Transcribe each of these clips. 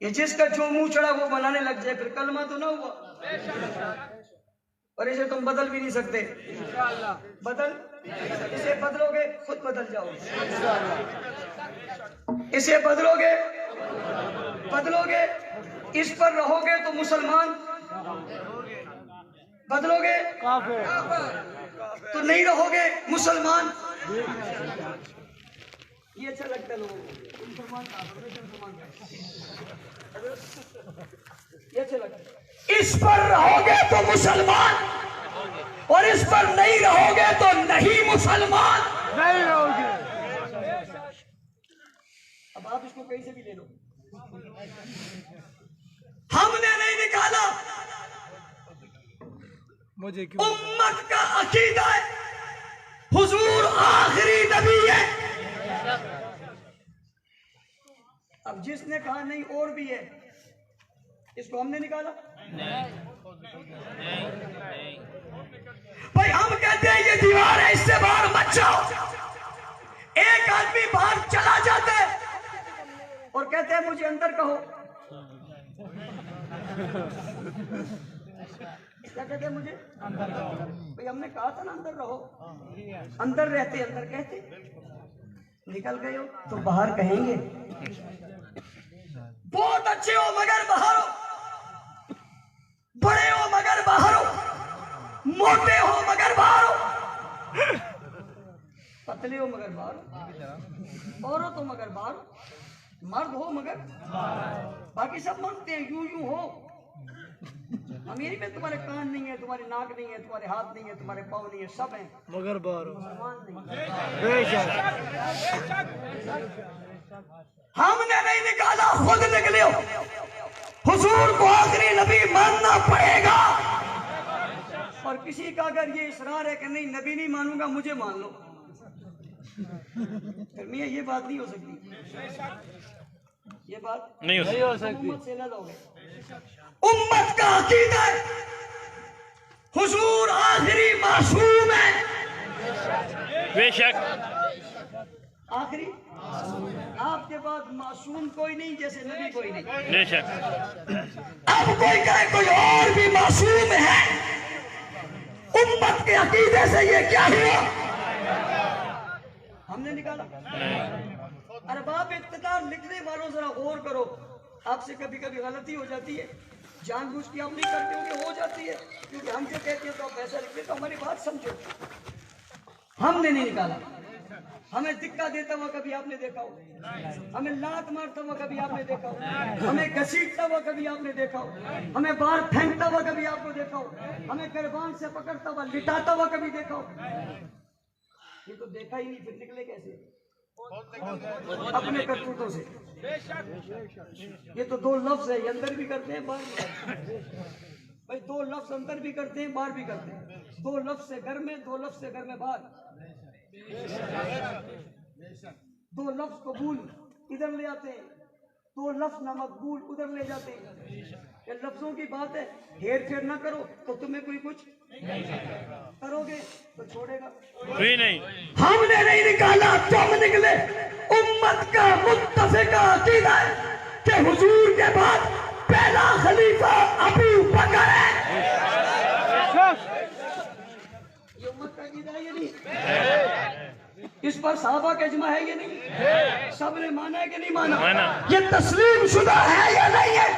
ये जिसका जो मुंह चढ़ा वो बनाने लग जाए, फिर कलमा तो ना हुआ। और इसे तुम बदल भी नहीं सकते। इसे बदलोगे खुद बदल जाओगे। इसे बदलोगे, इस पर रहोगे तो मुसलमान, बदलोगे तो नहीं रहोगे मुसलमान। ये अच्छा लगता है लोगों को। ये अच्छा लगता है। इस पर रहोगे तो मुसलमान और इस पर नहीं रहोगे तो नहीं मुसलमान। नहीं रहोगे। अब आप इसको कहीं से भी ले लो। हमने नहीं निकाला, मुझे क्यों? उम्मत का अकीदा है, हुजूर आखिरी नबी है। अब जिसने कहा नहीं और भी है, इसको हमने निकाला? नहीं। भाई हम कहते हैं ये दीवार है, इससे बाहर मत जाओ। एक आदमी बाहर चला जाता है और कहते हैं मुझे अंदर कहो। क्या कहते हैं? मुझे अंदर कहो। भाई हमने कहा था ना अंदर रहो। अंदर रहते अंदर कहते, निकल गए हो तो बाहर कहेंगे। बहुत अच्छे हो मगर बाहर हो, बड़े हो मगर बाहर हो, मोटे हो मगर बाहर हो, पतले हो मगर बाहर हो, औरत हो मगर बाहर हो, मर्द हो मगर बाकी सब मानते हैं यूं हो। अमीरी में तुम्हारे कान नहीं है, तुम्हारी नाक नहीं है, तुम्हारे हाथ नहीं है, तुम्हारे पाँव नहीं है, सब हैं मगर बाहर हो। हमने नहीं निकाला, खुद निकले हो। हुजूर को आखिरी नबी मानना पड़ेगा। और किसी का अगर ये इसरार है कि नहीं नबी नहीं मानूंगा, मुझे मान लो, फिर मियां ये बात नहीं हो सकती। ये बात नहीं हो सकती। उम्मत से अलग हो गए। उम्मत का अकीदा है हुजूर आखिरी मासूम है। बेशक आखिरी, आपके बाद मासूम कोई नहीं, जैसे नबी कोई नहीं। बेशक। अब कोई कहे कोई और भी मासूम है, उम्मत के अकीदे से ये क्या हुआ? हमने निकाला। अरे बाप इख्तियार लिखने वालों जरा गौर करो, आपसे कभी कभी गलती हो जाती है, जानबूझ के आप नहीं करते होंगे, हो जाती है, क्योंकि हम जो कहते हैं तो आप ऐसा लिखते, तो हमारी बात समझो। हमने नहीं निकाला। हमें दिक्कत देता हुआ कभी आपने देखा हो? हमें लात मारता हुआ कभी आपने देखा हो? हमें घसीटता हुआ कभी आपने देखा हो? हमें बाहर फेंकता हुआ कभी आपको देखा हो? हमें गिरबान से पकड़ता हुआ लिटाता हुआ कभी देखा हो? ये तो देखा ही नहीं, फिर निकले कैसे? अपने करतूतों से। ये तो दो लफ्ज है, ये अंदर भी करते हैं बाहर भी करते हैं। भाई दो लफ्ज अंदर भी करते हैं बाहर भी करते हैं। दो लफ्ज से घर में, दो लफ्ज से घर में बाहर। दो लफ्ज कबूल इधर ले आते हैं, दो लफ्ज ना मकबूल उधर ले जाते हैं। ये लफ्जों की बात है, हेर फेर ना करो तो तुम्हें कोई कुछ करोगे तो छोड़ेगा कोई नहीं। हमने नहीं निकाला, तुम निकले। उम्मत का मुत्तफ़िका अकीदा है कि हुजूर के बाद पहला खलीफा अबू बकर है। ये उम्मत का अकीदा है, ये नहीं। इस पर सहाबा का इज्मा है, ये नहीं। सबने माना है कि नहीं माना? ये तस्लीम शुदा है या नहीं है?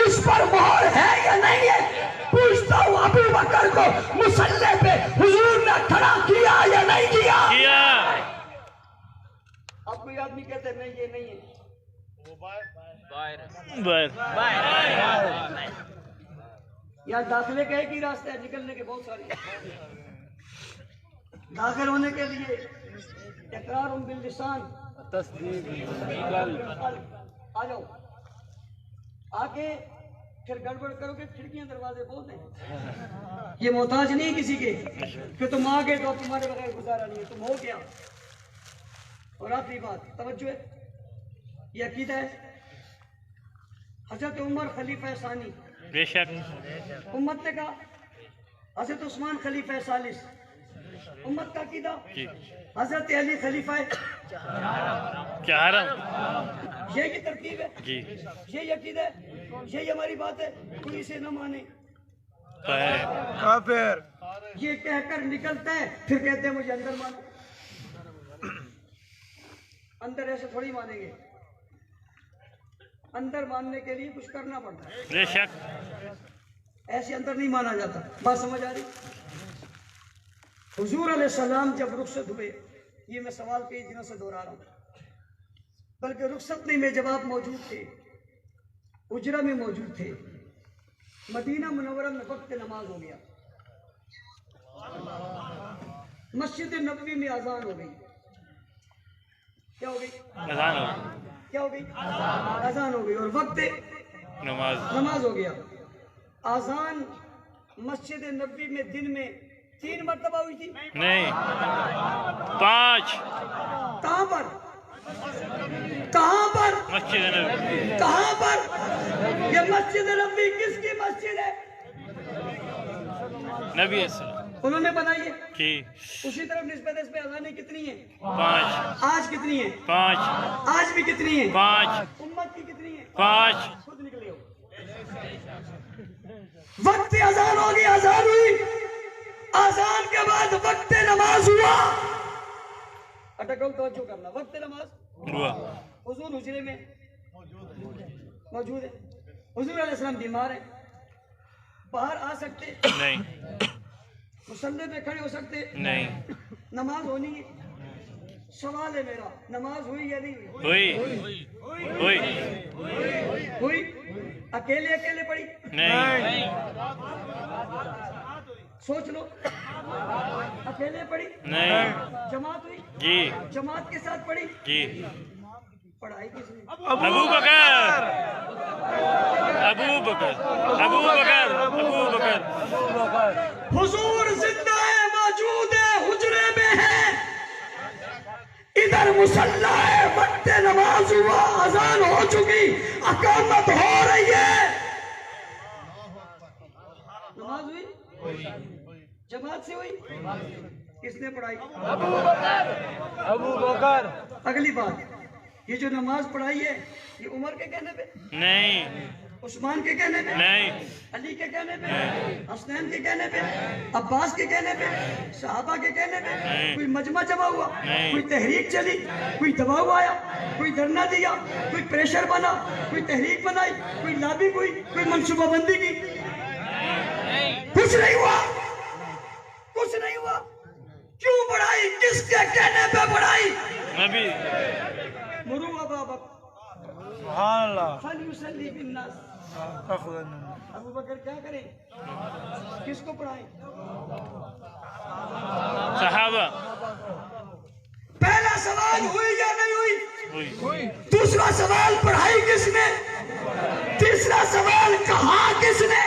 इस पर मोहर है या नहीं है? पूछता हूँ अबू बकर को मुसल्ले पे हुजूर ने खड़ा किया या नहीं किया? अब कोई आदमी कहते हैं नहीं ये नहीं है, यार दाखिले का एक ही रास्ता है, निकलने के बहुत सारे। दाखिल होने के लिए इकरार बिल लिसान, आ जाओ, आके फिर गड़बड़ करोगे, खिड़कियां दरवाजे बोल दें। ये मोहताज नहीं किसी के कि तुम आ गए तो अब तुम्हारे बगैर गुजारा नहीं है, तुम हो गया। और आखिरी बात तवज्जो है, ये अकीदा है हजरत उमर खलीफा सानी, बेशक। उम्मत ने कहा हजरत उस्मान खलीफा सालिस, उम्मत का अकीदा हजरत अली खलीफा चार। यही तरकीब है, जी यही अकीदा है, यही हमारी बात है। कोई इसे न माने तो है काफिर। ये कहकर निकलता है, फिर कहते हैं मुझे अंदर मानो। अंदर ऐसे थोड़ी मानेंगे, अंदर मानने के लिए कुछ करना पड़ता है, बेशक ऐसे अंदर नहीं माना जाता। बात समझ आ रही? हुजूर अलैहिस्सलाम जब रुखसत हुए, ये मैं सवाल कई दिनों से दोहरा रहा हूँ, बल्कि रुखसत नहीं में जब आप मौजूद थे, उजरा में मौजूद थे, मदीना मुनव्वरा में वक्त नमाज हो गया, मस्जिद नबवी में अजान हो गई। क्या हो गई? अजान हो क्या हो गई? अजान हो गई। और वक्त नमाज हो गया। अजान मस्जिद नबवी में दिन में 3 मरतबा हुई थी। नहीं 5 कहाँ पर? कहाँ पर? मस्जिद नबी कहाँ पर? ये मस्जिद नबवी किसकी मस्जिद है? नबी अस्सलाम उन्होंने बनाई है। की उसी तरफ निस्बत इस पे अजानें कितनी है? 5 आज कितनी है? 5 आज भी कितनी है? 5 उम्मत की कितनी है? 5 खुद निकले हो। वक्त अजान होगी, अजान हुई, अजान के बाद वक्त नमाज हुआ। अटकल तवज्जो करना, वक्त नमाज हुआ। हुजूर हुजरे में मौजूद है। हुजूर अलैहिस्सलाम बीमार है, बाहर आ सकते नहीं मुसल्ले पे खड़े हो सकते, नहीं नमाज होनी है। सवाल है मेरा, नमाज हुई या नहीं हुई? हुई हुई। अकेले अकेले पड़ी? नहीं सोच लो, अकेले पड़ी? नहीं जमात हुई? जी जमात के साथ पड़ी? जी पढ़ाई किसने? अबू बकर अबू बकर अबू बकर अबू बकर हुजूर जिंदा है, मौजूद है, हुजरे में है, इधर मुसल्ला है, वक्त नमाज हुआ, अजान हो चुकी, अकामत हो रही है। नमाज हुई? जमात से हुई? किसने पढ़ाई? अबू बकर। अगली बात, ये जो नमाज पढ़ाई है, ये उमर के कहने पे, नहीं उस्मान के कहने पे, नहीं अली के कहने पे, हसनैन के कहने पे, अब्बास के कहने पे, सहाबा के कहने पे? कोई मजमा जमा हुआ? कोई तहरीक चली? कोई दबाव आया? कोई धरना दिया? कोई प्रेशर बना? कोई तहरीक बनाई? कोई लाबी हुई? कोई मनसूबाबंदी की? कुछ नहीं हुआ, कुछ नहीं हुआ। क्यों बढ़ाई? किसके कहने पे बढ़ाई? नबी मुरू अबा बकर सुभान अल्लाह। फलयुसल्ली बिन्नास। अबू बकर क्या करें? किसको पढ़ाएं? सहाबा पहला सवाल हुई या नहीं हुई? हुई दूसरा सवाल पढ़ाई किसने? तीसरा सवाल कहा किसने?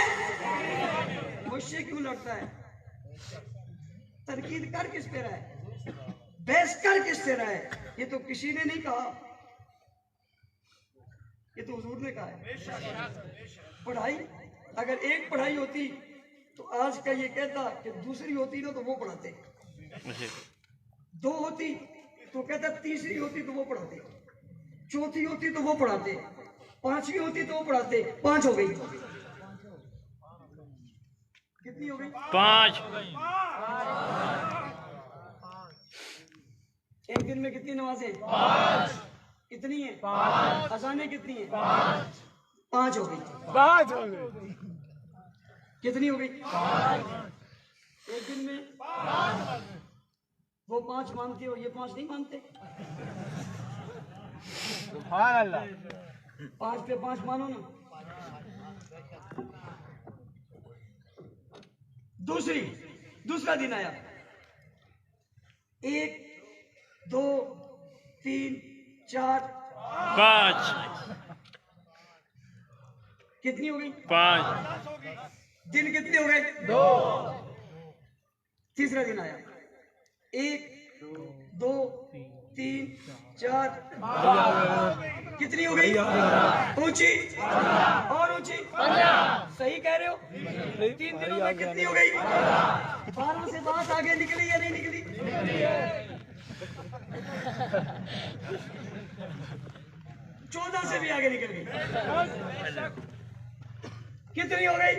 मुझसे क्यों लड़ता है? तनकीद कर किस पे रहा है? बहस कर किस पे रहा है? ये तो किसी ने नहीं कहा, ये तो हुजूर ने कहा है। पढ़ाई अगर एक पढ़ाई होती तो आज का ये कहता कि दूसरी होती ना तो वो पढ़ाते, दो होती तो कहता तीसरी होती तो वो पढ़ाते, चौथी होती तो वो पढ़ाते, पांचवी होती तो वो पढ़ाते। 5 हो गई। कितनी हो गई? 5 एक दिन में कितनी नमाजें? 5 कितनी है? 5 अजानें कितनी है? 5 हो गई। 5 हो गए। कितनी हो गई? 5 एक दिन में 5। वो 5 मानते हो, ये 5 नहीं मानते। सुभान अल्लाह। 5 पे 5 मानो ना। दूसरा दिन आया, 1 2 3 4 5 कितनी हो गई? 5 दिन कितने हो गए? 2। तीसरा दिन आया, 1 2 3 4 कितनी हो गई? ऊंची और ऊंची। सही कह रहे हो। 3 दिनों में कितनी हो गई? 12 से बात आगे निकली या नहीं निकली? 14 से भी आगे निकल गई। कितनी हो गई?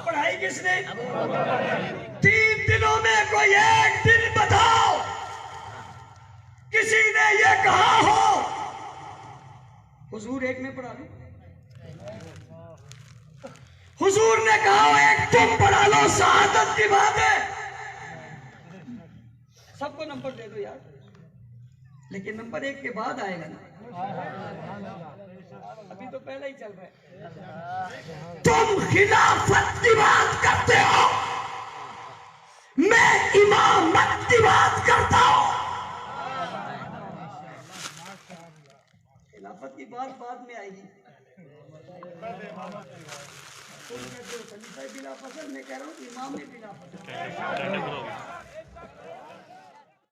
पढ़ाई किसने? 3 दिनों में कोई एक दिन बताओ किसी ने ये कहा हो हुजूर एक में पढ़ा लो, हुजूर ने कहा हो एक तुम पढ़ा लो, शहादत की बात है। सबको नंबर दे दो यार, लेकिन नंबर 1 के बाद आएगा ना, अभी तो पहले ही चल रहा है। तुम खिलाफत की बात करते हो, मैं इमामत की बात करता हूं। खिलाफत की बात बाद में आएगी। तुम कहते हो खलीफा बिला फसल, मैं कह रहा हूं इमाम बिला फसल।